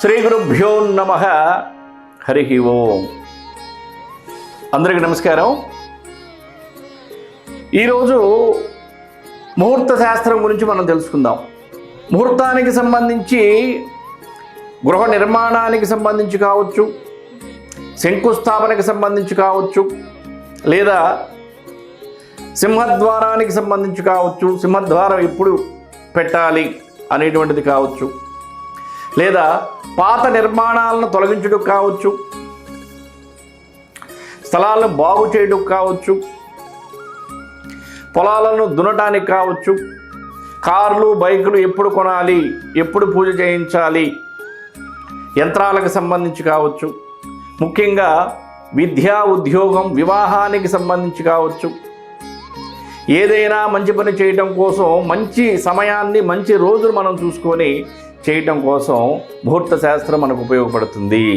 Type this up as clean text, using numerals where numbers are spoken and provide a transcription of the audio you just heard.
శ్రీ గురుభ్యో నమః. హరి ఓం. అందరికీ నమస్కారం. ఈరోజు ముహూర్త శాస్త్రం గురించి మనం తెలుసుకుందాం. ముహూర్తానికి సంబంధించి గృహ నిర్మాణానికి సంబంధించి కావచ్చు, శంకుస్థాపనకి సంబంధించి కావచ్చు, లేదా సింహద్వారానికి సంబంధించి కావచ్చు, సింహద్వారం ఎప్పుడు పెట్టాలి అనేటువంటిది కావచ్చు, లేదా పాత నిర్మాణాలను తొలగించడం కావచ్చు, స్థలాలను బాగు చేయడం కావచ్చు, పొలాలను దున్నటానికి కావచ్చు, కార్లు బైకులు ఎప్పుడు కొనాలి, ఎప్పుడు పూజ చేయించాలి, యంత్రాలకు సంబంధించి కావచ్చు, ముఖ్యంగా విద్యా ఉద్యోగం వివాహానికి సంబంధించి కావచ్చు, ఏదైనా మంచి పని చేయటం కోసం మంచి సమయాన్ని మంచి రోజులు మనం చూసుకొని చేయటం కోసం ముహూర్త శాస్త్రం మనకు ఉపయోగపడుతుంది.